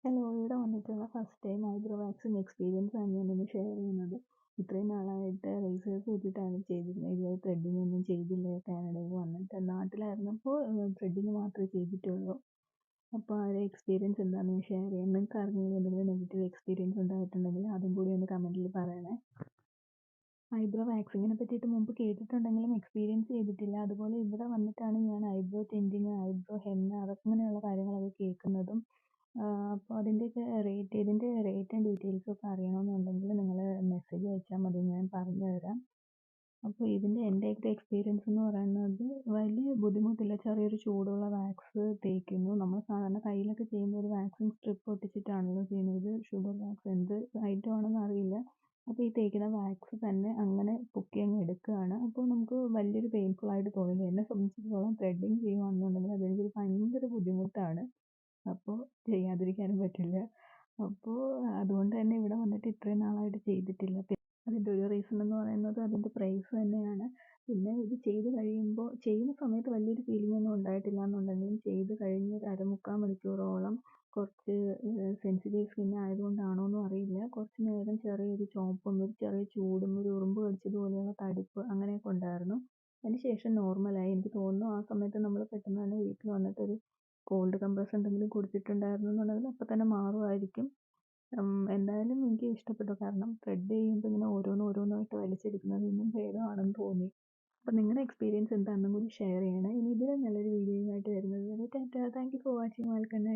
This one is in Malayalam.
ഹലോ, ഇവിടെ വന്നിട്ടുള്ള first time eyebrow vaccine experience ആണ് ഞാനിന്ന് ഷെയർ ചെയ്യുന്നത്. ഇത്രയും നാളായിട്ട് റേസേഴ്സ് വെച്ചിട്ടാണ് ചെയ്തിരുന്നത്. ഇതുവരെ ത്രെഡിങ് ഒന്നും ചെയ്തില്ല. കാനഡയിൽ വന്നിട്ട് നാട്ടിലായിരുന്നപ്പോൾ ത്രെഡിങ് മാത്രമേ ചെയ്തിട്ടുള്ളൂ. അപ്പോൾ ആ ഒരു എക്സ്പീരിയൻസ് എന്താണെന്ന് ഷെയർ ചെയ്യാം. നിങ്ങൾക്ക് ആർക്കെങ്കിലും എന്തെങ്കിലും നെഗറ്റീവ് എക്സ്പീരിയൻസ് ഉണ്ടായിട്ടുണ്ടെങ്കിൽ അതും കൂടി ഒന്ന് കമൻറ്റിൽ പറയണേ. ഐബ്രോ വാക്സിങ്ങിനെ പറ്റിയിട്ട് മുമ്പ് കേട്ടിട്ടുണ്ടെങ്കിലും എക്സ്പീരിയൻസ് ചെയ്തിട്ടില്ല. അതുപോലെ ഇവിടെ വന്നിട്ടാണ് ഞാൻ ഐബ്രോ ടിൻറ്റിങ്, ഐബ്രോ ഹെന്ന അങ്ങനെയുള്ള കാര്യങ്ങളൊക്കെ കേൾക്കുന്നതും. അപ്പോൾ ഇതിൻ്റെ റേറ്റും ഡീറ്റെയിൽസും ഒക്കെ അറിയണമെന്നുണ്ടെങ്കിൽ നിങ്ങൾ മെസ്സേജ് അയച്ചാൽ മതി, ഞാൻ പറഞ്ഞു തരാം. അപ്പോൾ എൻ്റെയൊക്കെ എക്സ്പീരിയൻസ് എന്ന് പറയുന്നത് വലിയ ബുദ്ധിമുട്ടില്ല. ചെറിയൊരു ചൂടുള്ള വാക്സ് തേക്കുന്നു. നമ്മൾ സാധാരണ കയ്യിലൊക്കെ ചെയ്യുന്ന ഒരു വാക്സിൻ സ്ട്രിപ്പ് ഒട്ടിച്ചിട്ടാണല്ലോ ചെയ്യുന്നത്. ഷുഗർ വാക്സ് എന്ത് ഐറ്റം ആണെന്ന് അറിയില്ല. അപ്പോൾ ഈ തേക്കുന്ന വാക്സ് തന്നെ അങ്ങനെ പൊക്കി അങ്ങ് എടുക്കുകയാണ്. അപ്പോൾ നമുക്ക് വലിയൊരു പെയിൻഫുൾ ആയിട്ട് തോന്നില്ല. എന്നെ സംബന്ധിച്ചിടത്തോളം ത്രെഡിങ് ചെയ്യുകയാണെന്നുണ്ടെങ്കിൽ അതെനിക്കൊരു ഭയങ്കര ബുദ്ധിമുട്ടാണ്. അപ്പോൾ ചെയ്യാതിരിക്കാനും പറ്റില്ല. അപ്പോൾ അതുകൊണ്ട് തന്നെ ഇവിടെ വന്നിട്ട് ഇത്രയും നാളായിട്ട് ചെയ്തിട്ടില്ല. അതിൻ്റെ ഒരു റീസൺ എന്ന് പറയുന്നത് അതിൻ്റെ പ്രൈസ് തന്നെയാണ്. പിന്നെ ഇത് ചെയ്ത് കഴിയുമ്പോൾ ചെയ്യുന്ന സമയത്ത് വലിയൊരു ഫീലിംഗ് ഒന്നും ഉണ്ടായിട്ടില്ല എന്നുണ്ടെങ്കിലും ചെയ്ത് കഴിഞ്ഞ് ഒരു അരമുക്കാൽ മണിക്കൂറോളം കുറച്ച് സെൻസിറ്റീവ് സ്കിൻ ആയതുകൊണ്ടാണോ എന്നും അറിയില്ല, കുറച്ച് നേരം ചെറിയൊരു ചുവപ്പും ഒരു ചെറിയ ചൂടും ഒരു ഉറുമ്പ് കടിച്ചതുപോലെയുള്ള തടിപ്പ് അങ്ങനെയൊക്കെ ഉണ്ടായിരുന്നു. അതിന് ശേഷം നോർമലായി. എനിക്ക് തോന്നുന്നു ആ സമയത്ത് നമ്മൾ പെട്ടെന്ന് തന്നെ വീട്ടിൽ വന്നിട്ടൊരു കോൾഡ് കംപ്രസ് എന്തെങ്കിലും കൊടുത്തിട്ടുണ്ടായിരുന്നു എന്നുണ്ടെങ്കിൽ അപ്പം തന്നെ മാറുമായിരിക്കും. എന്തായാലും എനിക്ക് ഇഷ്ടപ്പെട്ടു. കാരണം ത്രെഡ് ചെയ്യുമ്പോൾ ഇങ്ങനെ ഓരോന്നോരോന്നായിട്ട് വലിച്ചെടുക്കുന്നത് ഇന്നും ഭേദമാണെന്ന് തോന്നി. അപ്പം നിങ്ങളുടെ എക്സ്പീരിയൻസ് എന്താണെന്നും കൂടി ഷെയർ ചെയ്യണേ. ഇനി ഇതിലും നല്ലൊരു വീഡിയോയുമായിട്ട് വരുന്നത് വരെ Tata. Thank you for watching. Welcome.